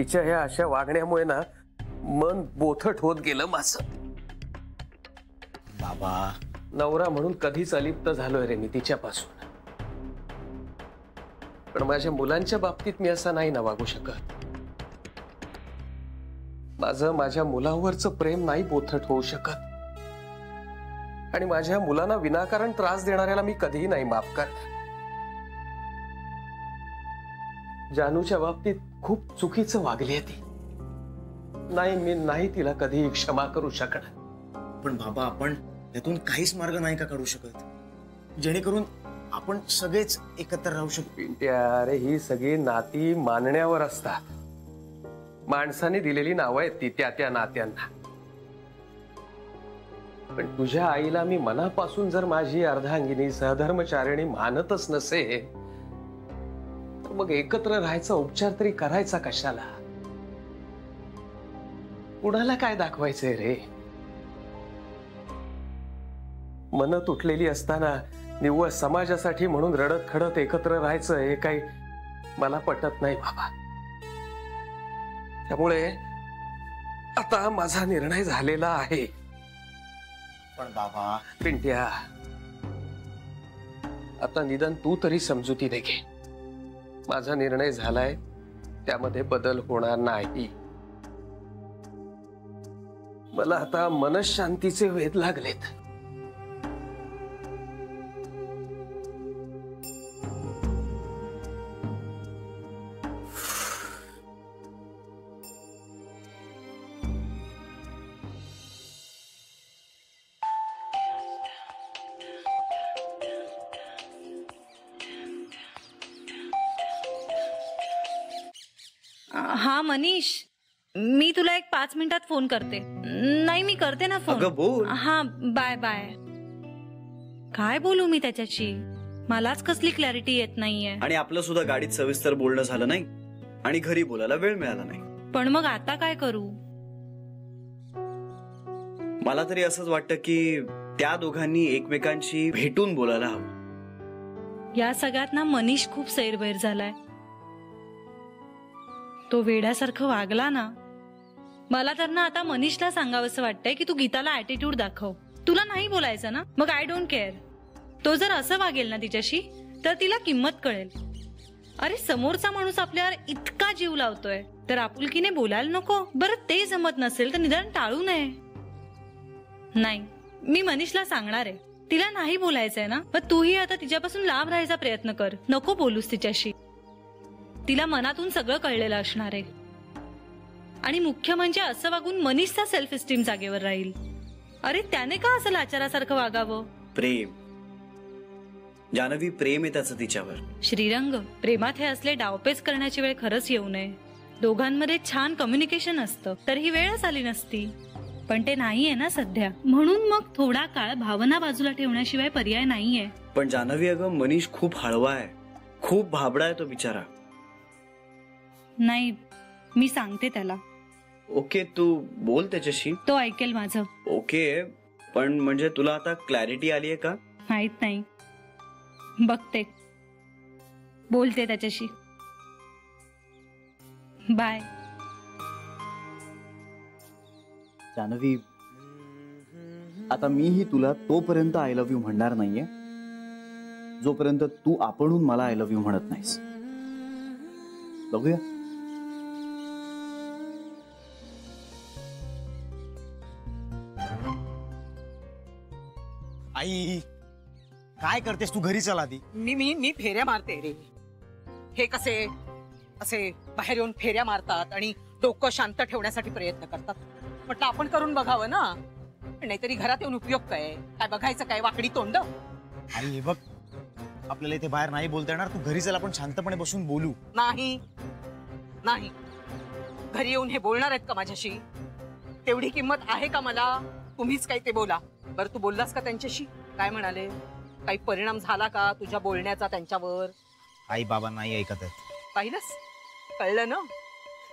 तिच्या ह्या अशा वागण्यामुळे ना मन बोथट होत गेलं माझं. बाबा, नवरा म्हणून कधीच अलिप्त झालोय रे मी तिच्यापासून. पण माझ्या मुलांच्या बाबतीत मी असं नाही ना वागू शकत. माझं माझ्या मुलावरचं प्रेम नाही बोथट होऊ शकत. आणि माझ्या मुलांना विनाकारण त्रास देणाऱ्याला मी कधीही नाही माफ करणार. जानूच्या बाबतीत खूप चुकीचं वागली आहे ती. नाही, मी नाही तिला कधी क्षमा करू शकणार. पण बाबा, आपण यातून काहीच मार्ग नाही का काढू शकत, जेणेकरून आपण सगळेच एकत्र राहू शकतो? पिंट्या, अरे ही सगळी नाती मानण्यावर असतात. माणसाने दिलेली नावं आहेत ती त्या त्या नात्यांना. पण तुझ्या आईला मी मनापासून जर माझी अर्धांगिनी सहधर्मचारिणी मानतच नसे, तर मग एकत्र राहायचा उपचार तरी करायचा कशाला? कुणाला काय दाखवायचंय रे? मन तुटलेली असताना निव्वळ समाजासाठी म्हणून रडत खडत एकत्र राहायचं हे काही मला पटत नाही बाबा. त्यामुळे आता माझा निर्णय झालेला आहे. पण बाबा, पिंट्या, आता निदान तू तरी समजुतीने घे. माझा निर्णय झालाय, त्यामध्ये बदल होणार नाही. मला आता मनशांतीचे वेध लागलेत. हा मनीष, मी तुला एक 5 मिनिटात फोन करते. नाही, मी करते ना फोन. अगं बोल. हा, बाय बाय. काय बोलू मी त्याच्याशी? मलाच कसली क्लॅरिटी येत नाहीये. आणि आपलं सुद्धा गाडीत सविस्तर बोलणं झालं नाही आणि घरी बोलायला वेळ मिळाला नाही. पण मग आता काय करू? मला तरी असंच वाटतं की त्या दोघांनी एकमेकांशी भेटून बोलायला हवं. या सगळ्यात ना मनीष खूप सैरभैर झालाय. तो वेड्यासारखं वागला ना. मला तर ना आता मनीषला सांगावंसं वाटतंय की तू गीताला ऍटिट्यूड दाखव. तुला नाही बोलायचं ना, मग आय डोंट केअर. तो जर असं वागेल ना तिच्याशी, तर तिला किंमत कळेल. अरे, समोरचा माणूस आपल्यावर इतका जीव लावतोय, तर आपुलकीने बोलायला नको? बरं, ते जमत नसेल तर निदान टाळू नये. नाही, मी मनीषला सांगणार आहे. तिला नाही बोलायचंय ना, मग तूही आता तिच्यापासून लांब राहायचा प्रयत्न कर. नको बोलूस तिच्याशी. तिला मनातून सगळं कळलेलं असणार आहे. आणि मुख्य म्हणजे असं वागून मनीषचा सेल्फ इस्टीम जागेवर राहील. अरे, त्याने का असं लाचारासारखं वागावं? प्रेम, जानवी, प्रेम आहे त्याचं तिच्यावर. श्रीरंग, प्रेमात हे असले डावपेच करण्याची वेळ खरंच येऊ नये. दोघांमध्ये छान कम्युनिकेशन असतं, तर ही वेळच आली नसती. पण ते नाहीये ना सध्या. म्हणून मग थोडा काळ भावना बाजूला ठेवण्याशिवाय पर्याय नाहीये. पण जानवी, अगं मनीष खूप हळवा आहे, खूप भाबडा आहे तो बिचारा. नाही, मी सांगते त्याला. ओके, तू बोल त्याच्याशी, तो ऐकेल माझं. ओके, पण म्हणजे तुला आता क्लॅरिटी आलीये का? माहित नाही, बघते, बोलते त्याच्याशी. बाय. जानवी, आता मीही तुला तोपर्यंत आय लव्ह यू म्हणणार नाहीये जोपर्यंत तू आपणहून मला आय लव्ह यू म्हणत नाहीस. बघूया. आई, काय करतेस तू? घरी चल आधी. मी फेऱ्या मारते रे. हे कसे असे बाहेर येऊन फेऱ्या मारतात आणि डोकं शांत ठेवण्यासाठी प्रयत्न करतात. म्हटलं आपण करून बघावं ना. नाहीतरी घरात येऊन उपयोग काय? काय बघायचं काय? वाकडी तोंड. आई, हे बघ, आपल्याला इथे बाहेर नाही बोलता येणार. तू घरी चल, आपण शांतपणे बसून बोलू. नाही नाही, घरी येऊन हे बोलणार आहेत का माझ्याशी? तेवढी किंमत आहे का मला? तुम्हीच काय ते बोला. बरं, तू बोललास का त्यांच्याशी? काय म्हणाले? काही परिणाम झाला का तुझ्या बोलण्याचा त्यांच्यावर? आई बाबा नाही ऐकत आहेत. पाहिलंस, कळलं ना?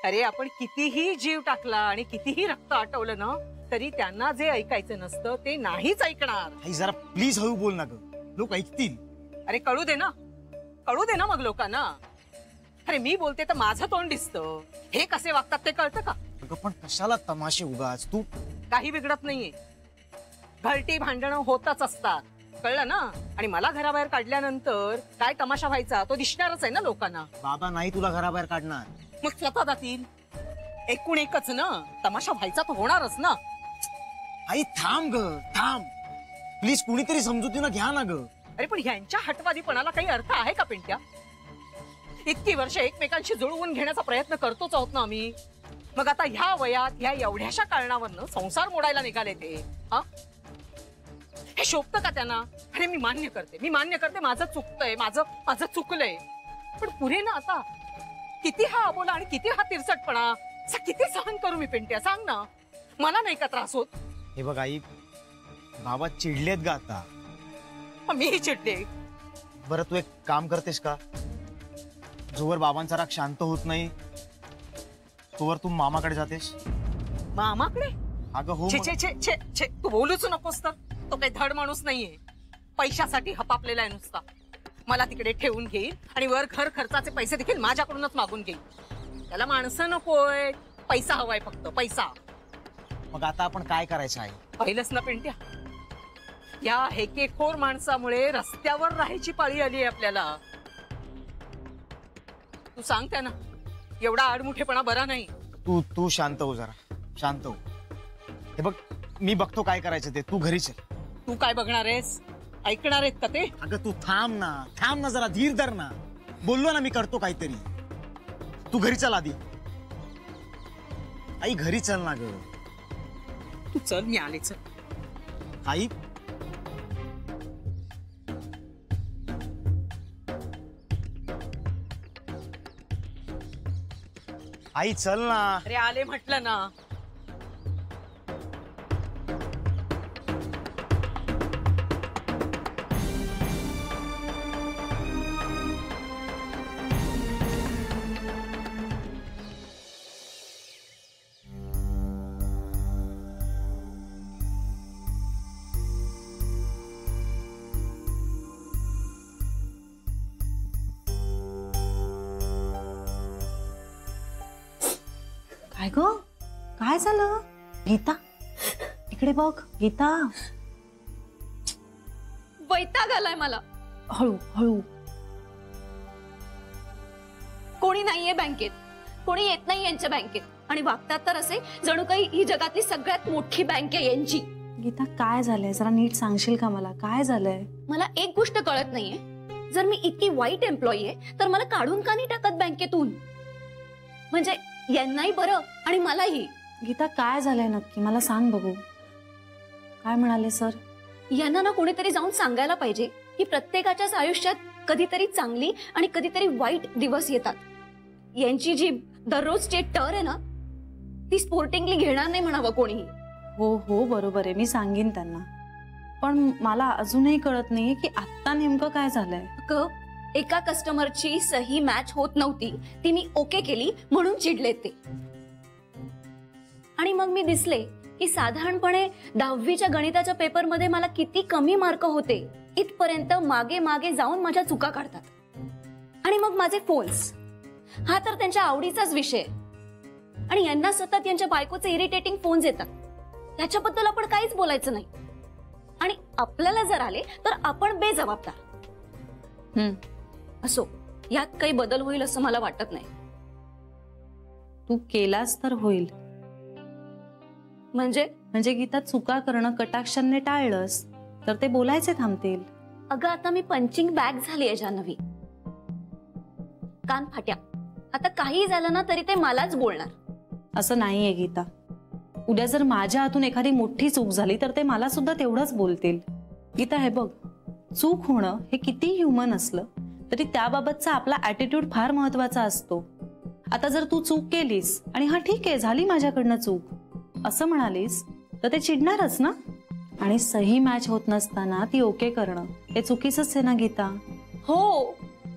अरे, आपण कितीही जीव टाकला आणि कितीही रक्त आटवलं ना, तरी त्यांना जे ऐकायचं नसतं ते नाहीच ऐकणार. आई, जरा प्लीज हळू बोल ना ग, लोक ऐकतील. अरे, कळू दे ना, कळू दे ना मग लोकांना. अरे मी बोलते तर माझं तोंड दिसतं, हे कसे वागतात ते कळतं का? अगं पण कशाला तमाशे उगाच तू. काही बिघडत नाहीये, घरटी भांडणं होतच असतात, कळलं ना? आणि मला घराबाहेर काढल्यानंतर काय तमाशा व्हायचा तो दिसणारच आहे ना लोकांना. बाबा नाही तुला घराबाहेर काढणार. मग स्वतः जातील. एकूण एकच ना, तमाशा व्हायचा तो होणारच ना. आई थांब ग, थांब प्लीज, कुणीतरी समजुतीनं घ्या ना ग. अरे पण ह्यांच्या हटवादीपणाला काही अर्थ आहे का पिंट्या? इतकी वर्ष एकमेकांशी जुळवून घेण्याचा प्रयत्न करतोच आहोत ना आम्ही. मग आता ह्या वयात ह्या एवढ्याशा कारणावरनं संसार मोडायला निघाले ते, हा? हे शोभतं का त्यांना? अरे मी मान्य करते माझं चुकतंय, माझं चुकलंय, पण पुढे ना आता किती हा अबोला आणि किती हा तिरसटपणा, किती सहन करू मी पिंट्या, सांग ना. मला नाही का त्रास होत? हे बघ आई, बाबा चिडलेत ग आता. मीही चिडले. बरं तू एक काम करतेस का, जोवर बाबांचा राग शांत होत नाही तोवर तू मामाकडे जातेस. मामाकडे? अगं हो. छे छे छे छे छे, तू बोलूच नकोस तर. तो काही धड माणूस नाहीये, पैशासाठी हपापलेला आहे नुसता. मला तिकडे ठेवून घेईल आणि वर घर खर्चाचे पैसे देखील माझ्याकडूनच मागून घेईल. त्याला माणसं नकोय, पैसा हवाय, फक्त पैसा. मग आता आपण काय करायचं आहे? पाहिलंच ना पिंट्या, या हेकेखोर माणसामुळे रस्त्यावर राहायची पाळी आली आहे आपल्याला. तू सांग त्यांना, एवढा आडमुठेपणा बरा नाही. तू शांत हो, जरा शांत हो. हे बघ मी बघतो काय करायचं ते, तू घरी चल. तू काय बघणार आहेस? ऐकणार आहेत का ते? अगं तू थांब ना जरा, धीर धर ना. बोललो ना मी करतो काहीतरी. तू घरी चल आधी. आई घरी चल ना ग. तू चल, मी आले. चल आई. आई चल ना. अरे आले म्हटलं ना. काय ग, काय झालं? गीता इकडे बघ. गीता, वैताग आलाय मला. हळू हळू. कोणी नाहीये बँकेत, कोणी येत नाही यांच्या बँकेत, आणि वागतात तर असे जणू काही ही जगातली सगळ्यात मोठी बँक आहे यांची. गीता काय झालंय, जरा नीट सांगशील का मला? काय झालंय? मला एक गोष्ट कळत नाहीये, जर मी इतकी वाईट एम्प्लॉई आहे तर मला काढून का नाही टाकत बँकेतून? म्हणजे यांनाही बरं आणि मलाही. गीता काय झालंय नक्की, मला सांग बघू. काय म्हणाले सर? यांना ना कोणीतरी जाऊन सांगायला पाहिजे की प्रत्येकाच्याच आयुष्यात कधीतरी चांगली आणि कधीतरी वाईट दिवस येतात. यांची जी दररोजची टर आहे ना, ती स्पोर्टिंगली घेणार नाही म्हणावं कोणीही. हो हो बरोबर आहे, मी सांगीन त्यांना. पण मला अजूनही कळत नाहीये की आत्ता नेमकं काय झालंय. एका कस्टमरची सही मॅच होत नव्हती, ती मी ओके केली म्हणून चिडले ते. आणि मग मी दिसले की साधारणपणे 10वीच्या गणिताच्या पेपरमध्ये मला किती कमी मार्क होते इथपर्यंत मागे मागे जाऊन माझ्या चुका काढतात. आणि मग माझे फोन्स, हा तर त्यांच्या आवडीचाच विषय. आणि यांना सतत यांच्या बायकोचे इरिटेटिंग फोन्स येतात, त्याच्याबद्दल आपण काहीच बोलायचं नाही. आणि आपल्याला जर आले तर आपण बेजबाबदार. असो, यात काही बदल होईल असं मला वाटत नाही. तू केलास तर होईल. म्हणजे गीता, चुका करणं कटाक्षाने टाळलंस तर ते बोलायचे थांबतील. अगं आता मी पंचिंग बॅग झाली आहे जान्हवी. कान फाट्या. आता काही झालं ना तरी ते मलाच बोलणार. असं नाहीये गीता. उद्या जर माझ्या हातून एखादी मोठी चूक झाली तर ते मला सुद्धा तेवढंच बोलतील. गीता हे बघ, चूक होणं हे किती ह्युमन असलं तरी त्याबाबतचा आपला ऍटिट्यूड फार महत्वाचा असतो. आता जर तू चूक केलीस आणि हा ठीक आहे झाली माझ्याकडनं चूक असं म्हणालीस तर ते चिडणारच ना. आणि सही मॅच होत नसताना ती ओके करणं हे चुकीचंच आहे ना गीता. हो,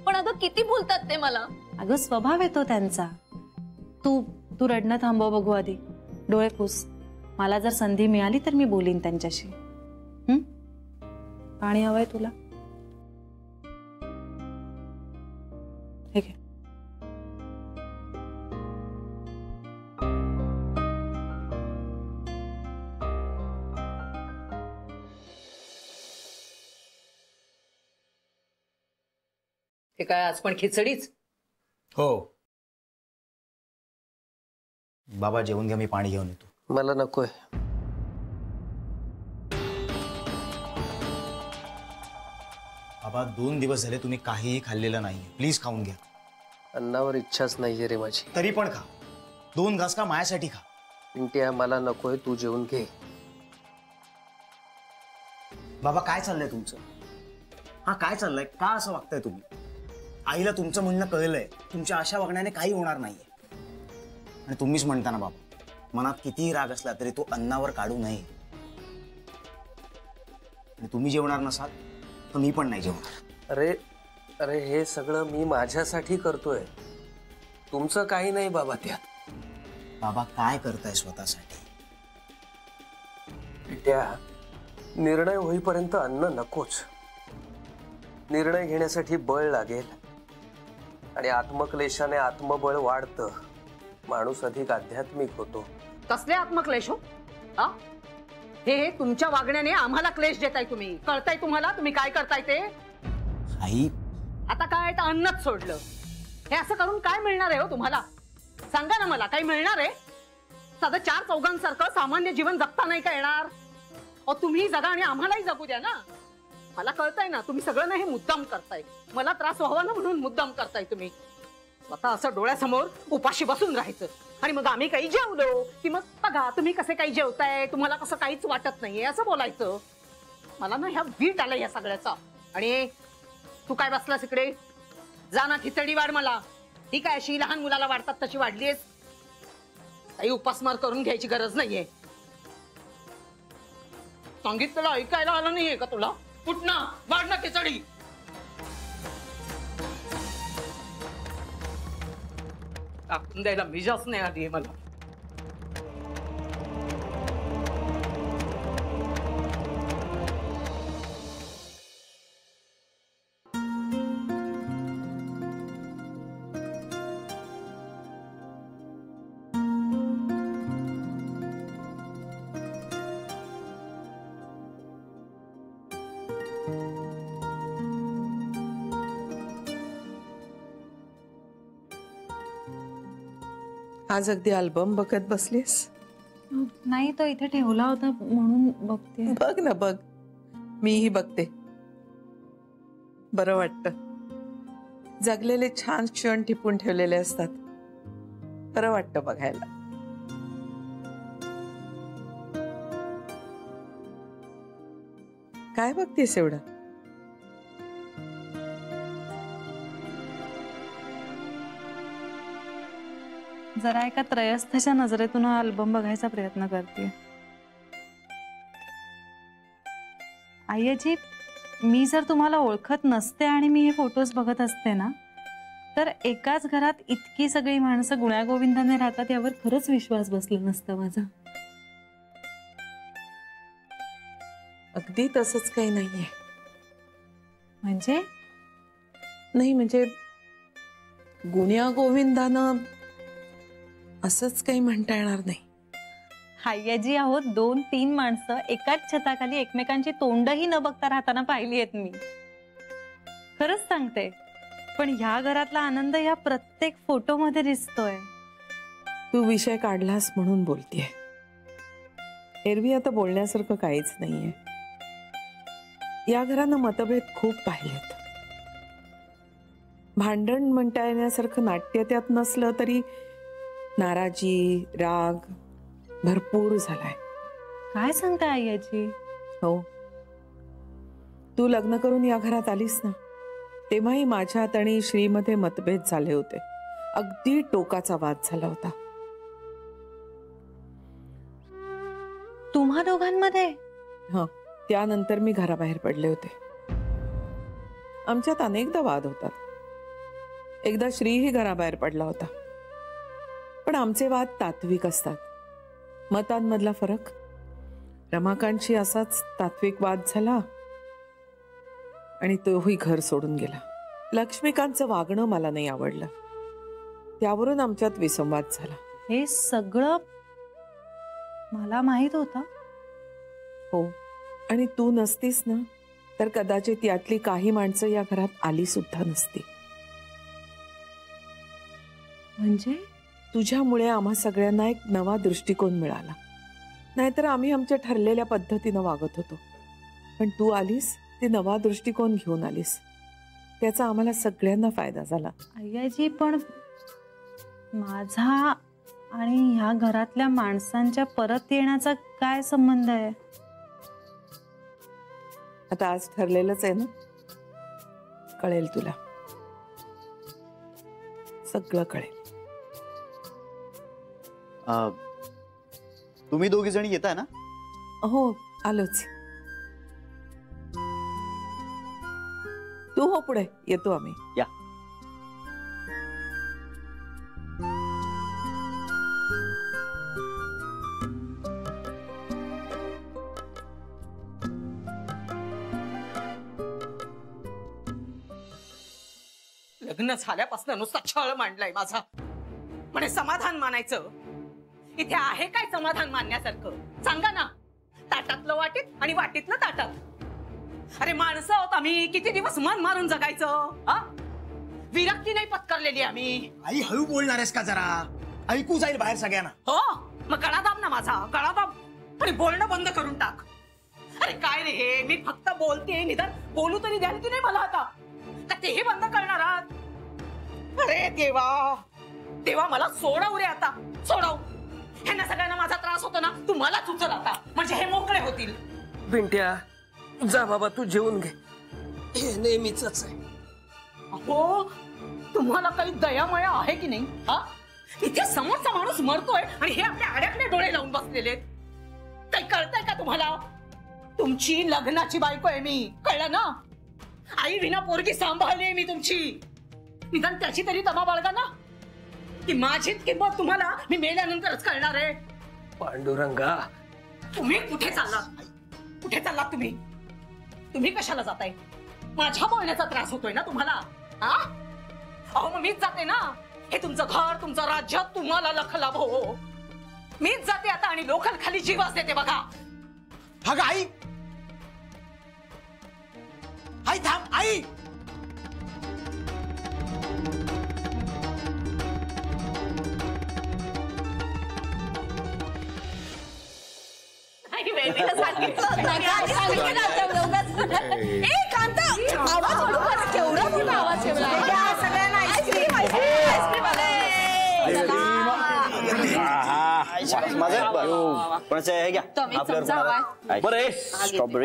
पण अगं किती बोलतात ते मला. अगं स्वभाव येतो त्यांचा. तू रडणं थांबव बघू आधी. डोळे पुस. मला जर संधी मिळाली तर मी बोलीन त्यांच्याशी. पाणी हवंय तुला? ठीक आहे. हे काय आज पण खिचडीच? हो बाबा जेवून घ्या, मी पाणी घेऊन येतो. मला नकोय. बाबा 2 दिवस झाले तुम्ही काहीही खाल्लेलं नाहीये, प्लीज खाऊन घ्या. अन्नावर इच्छाच नाहीये रे माझी. तरी पण खा, 2 घास का माझ्यासाठी खा. पिंट्या मला नकोय, तू जेवून घे. बाबा काय चाललंय तुमचं? हा काय चाललंय? का असं वागताय तुम्ही? आईला तुमचं म्हणणं कळलंय, तुमच्या अशा वागण्याने काही होणार नाहीये. आणि तुम्हीच म्हणता ना बाबा, मनात कितीही राग असला तरी तो अन्नावर काढू नये. आणि तुम्ही जेवणार नसाल तर मी पण नाही जेवणार. अरे अरे हे सगळं मी माझ्यासाठी करतोय, तुमचं काही नाही बाबा त्यात. बाबा काय करताय स्वतःसाठी? त्या निर्णय होईपर्यंत अन्न नकोच. निर्णय घेण्यासाठी बळ लागेल आणि आत्मक्लेशाने आत्मबळ वाढतं, माणूस अधिक आध्यात्मिक होतो. कसले आत्मक्लेश हो? हे तुमच्या वागण्याने आम्हाला क्लेश देताय तुम्ही. कळताय तुम्हाला तुम्ही काय करताय ते? आई आता काय तर अन्नच सोडलं. हे असं करून काय मिळणार आहे हो तुम्हाला? सांगा ना मला, काय मिळणार आहे? साधं 4 चौघांसारखं सामान्य जीवन जगता नाही का येणार? तुम्ही जगा आणि आम्हालाही जगू द्या ना. मला कळतंय ना तुम्ही सगळं ना हे मुद्दाम करताय, मला त्रास व्हावा ना म्हणून मुद्दाम करताय तुम्ही. स्वतः असं डोळ्यासमोर उपाशी बसून राहायचं आणि मग आम्ही काही जेवलो की मग बघा तुम्ही कसे काही जेवताय, तुम्हाला कसं काहीच वाटत नाहीये असं बोलायचं. मला ना ह्या वीट आलाय या सगळ्याचा. आणि तू काय बसलास इकडे? जा ना खिचडी वाढ मला. ठीक आहे, अशी लहान मुलाला वाढतात तशी वाढलीयस. काही उपासमार करून घ्यायची गरज नाहीये. सांगितलेलं ऐकायला आलं नाहीये का तुला? उठ ना, वाढ ना खिचडी. टाकून द्यायला मिजाच नाही आली मला. आज अगदी अल्बम बघत बसलीस? नाही, तो इथे ठेवला होता म्हणून बघते. बघ ना बघ, मीही बघते. बरं वाटतं. जगलेले छान क्षण टिपून ठेवलेले असतात, बरं वाटतं बघायला. काय बघतेस एवढं? जरा एका त्रयस्थच्या नजरेतून हा अल्बम बघायचा प्रयत्न करते. आय्याजी, मी जर तुम्हाला ओळखत नसते आणि मी हे फोटोज बघत असते ना, तर एकाच घरात इतकी सगळी माणसं गुण्यागोविंदाने राहतात यावर खरंच विश्वास बसला नसता माझा. अगदी तसंच काही नाहीये. म्हणजे नाही म्हणजे गुण्या गोविंदानं असंच काही म्हणता येणार नाही. हाय्याजी आहोत 2-3 माणसं एकाच छताखाली एकमेकांची तोंडही न बघता राहताना पाहिली आहेत मी. खरंच सांगते. पण ह्या घरातला आनंद या प्रत्येक फोटोमध्ये दिसतोय. तू विषय काढलास म्हणून बोलतेय. एरवी आता बोलण्यासारखं काहीच नाहीये. या घरानं मतभेद खूप पाहिलेत. भांडण म्हणता येण्यासारखं नाट्य त्यात नसलं तरी नाराजी, राग भरपूर झालाय. काय सांगताय आय्याजी? हो, तू लग्न करून या घरात आलीस ना, तेव्हाही माझ्यात आणि श्रीमध्ये मतभेद झाले होते. अगदी टोकाचा वाद झाला होता. तुम्हा दोघांमध्ये? हं, त्यानंतर मी घराबाहेर पडले होते. आमच्यात अनेकदा वाद होतात. एकदा श्रीही घराबाहेर पडला होता. पण आमचे वाद तात्विक असतात. मतांमधला फरक. रमाकांतशी असाच तात्विक वाद झाला आणि तोही घर सोडून गेला. लक्ष्मीकांतचं वागणं मला नाही आवडलं. त्यावरून आमच्यात विसंवाद झाला. हे सगळं मला माहित होतं. हो, आणि तू नसतीस ना तर कदाचित यातली काही माणसं या घरात आली सुद्धा नसती. म्हणजे तुझ्यामुळे आम्हा सगळ्यांना एक नवा दृष्टिकोन मिळाला. नाहीतर आम्ही आमच्या ठरलेल्या पद्धतीनं वागत होतो. पण तू आलीस, ती नवा दृष्टिकोन घेऊन आलीस. त्याचा आम्हाला सगळ्यांना फायदा झाला. अय्याजी, पण माझा आणि ह्या घरातल्या माणसांच्या परत येण्याचा काय संबंध आहे? आता आज ठरलेलंच आहे ना, कळेल तुला, सगळं कळेल. तुम्ही दोघी जणी येताय ना? हो, आलोच. तू हो पुढे, येतो आम्ही. या. लग्न झाल्यापासून नुसता छळ मांडलाय माझा. म्हणे समाधान मानायचं. इथे आहे काय समाधान मानण्यासारखं? सांगा ना. ताटातलं वाटीत आणि वाटीतलं ताटात. अरे माणसं आहोत आम्ही, किती दिवस मन मारून जगायचं? विरक्ती नाही पत्करलेली आम्ही. आई हळू बोलणार आहेस का जरा? ऐकू जाईल बाहेर सगळ्यांना. हो, मग गळा दाब ना माझा, गळा दाब आणि बोलणं बंद करून टाक. अरे काय रे हे, मी फक्त बोलते, निदान बोलू तरी द्याल की नाही मला आता? का तेही बंद करणार आहात? अरे देवा देवा, मला सोडव रे आता, सोडव. ह्यांना सगळ्यांना माझा त्रास होतो ना, तू मलाच उचल आता, म्हणजे हे मोकळे होतील. पिंट्या, जा बाबा, तू जेवून घे. हे नेहमीच आहे. अहो, तुम्हाला काही दयामया आहे की नाही? इथे समोरचा माणूस मरतोय आणि हे आपल्या आड्याकडे डोळे लावून बसलेले. काही कळतंय का तुम्हाला? तुमची लग्नाची बायको आहे मी, कळलं ना? आई विना पोरगी सांभाळली मी तुमची. निदान त्याची तरी तमा बाळगा ना, की माझी किंमत तुम्हाला मी मेल्यानंतरच कळणार आहे. पांडुरंगा, तुम्ही कुठे चाललात? कुठे चाललात तुम्ही? तुम्ही कशाला जाताय? माझ्या बोलण्याचा त्रास होतोय ना तुम्हाला? अहो मग मीच जाते ना. हे तुमचं घर, तुमचं राज्य, तुम्हाला लख लाभ हो. मीच जाते आता आणि लोकल खाली जीवास देते बघा. अगं आई, आई थांब. आई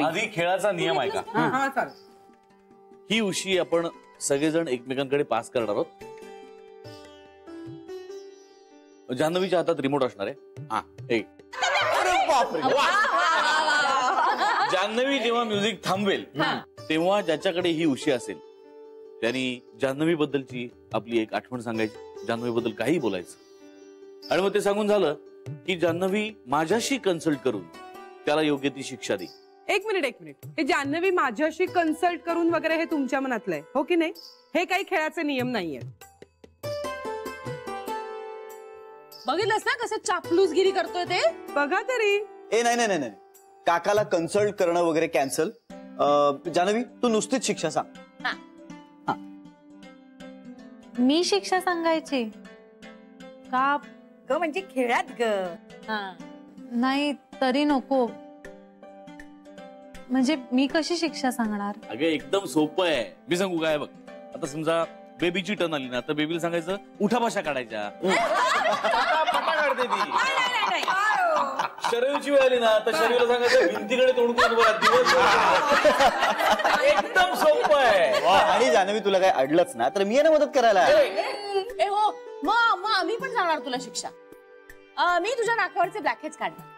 आधी खेळाचा नियम आहे का? ही उशी आपण सगळेजण एकमेकांकडे पास करणार आहोत. जान्हवीच्या हातात रिमोट असणार आहे. जान्हवी जेव्हा म्युझिक थांबवेल तेव्हा ज्याच्याकडे ही उशी असेल त्यांनी जान्हवी बद्दलची आपली एक आठवण सांगायची, जान्हवी बद्दल काही बोलायचं. आणि मग ते सांगून झालं की जान्हवी माझ्याशी कन्सल्ट करून त्याला योग्य ती शिक्षा दे. एक मिनिट, हे जान्हवी माझ्याशी कन्सल्ट करून वगैरे हे तुमच्या मनातलंय हो की नाही? हे काही खेळाचे नियम नाहीये. बघितलंस ना कसं चापलूसगिरी करतोय ते? बघा तरी. नाही, काकाला कन्सल्ट करणं वगैरे कॅन्सल. जान्हवी, तू नुसतीच शिक्षा सांग. मी शिक्षा सांगायची का? ग म्हणजे खेळात ग. नाही तरी नको. म्हणजे मी कशी शिक्षा सांगणार? अगं एकदम सोपं आहे. मी सांगू काय? बघ, आता समजा बेबीची टर्न आली ना, तर बेबीला सांगायचं उठा भाषा काढायच्या. काढते ती. शरीरची वेळ आली ना, तर शरीराला सांगायचं भिंतीकडे तोंड करून बघा दिवस. एकदम सोपं आहे. आणि जान्हवी, तुला काय अडलंच ना तर मी मदत करायला. हो, मग आम्ही पण सांगणार तुला शिक्षा. मी तुझ्या नाकावरचे ब्लॅकहेड्स काढणार.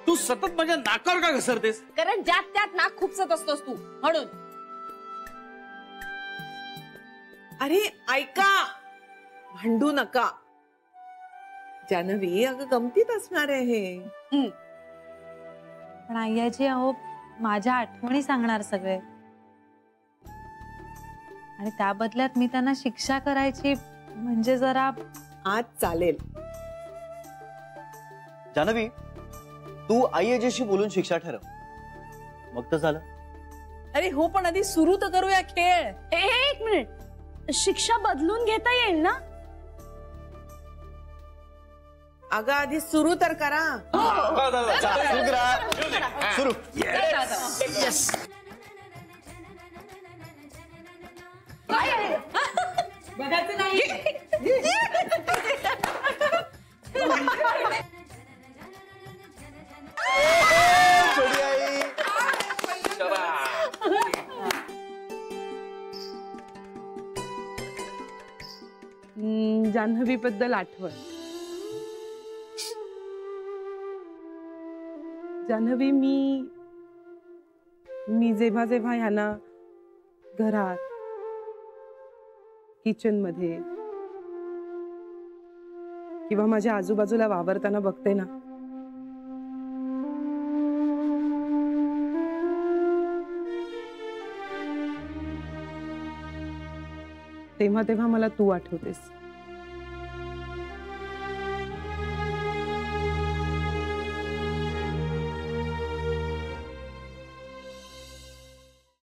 तू सतत माझ्या नाकावर का घसरतेस? कारण ज्यात त्यात नाक खुपसत असतोस तू, म्हणून. अरे ऐका, भांडू नका. जान्हवी, अगं गमतीत असणार आहे. पण आय्याजी, अहो माझ्या आठवणी सांगणार सगळे, आणि त्या बदल्यात मी त्यांना शिक्षा करायची म्हणजे जरा. आज चालेल. जान्हवी, तू आई अजेशी बोलून शिक्षा ठरव. मग तर झालं. अरे हो, पण आधी सुरू तर करूया खेळ. एक मिनिट, शिक्षा बदलून घेता येईल ना? अगं आधी सुरू तर करा. सुरू. बघायचं नाही. जान्हवी बद्दल आठवण. जान्हवी, मी जेव्हा जेव्हा ह्यांना घरात, किचन मध्ये किंवा माझ्या आजूबाजूला वावरताना बघते ना, तेव्हा तेव्हा मला तू आठवतेस.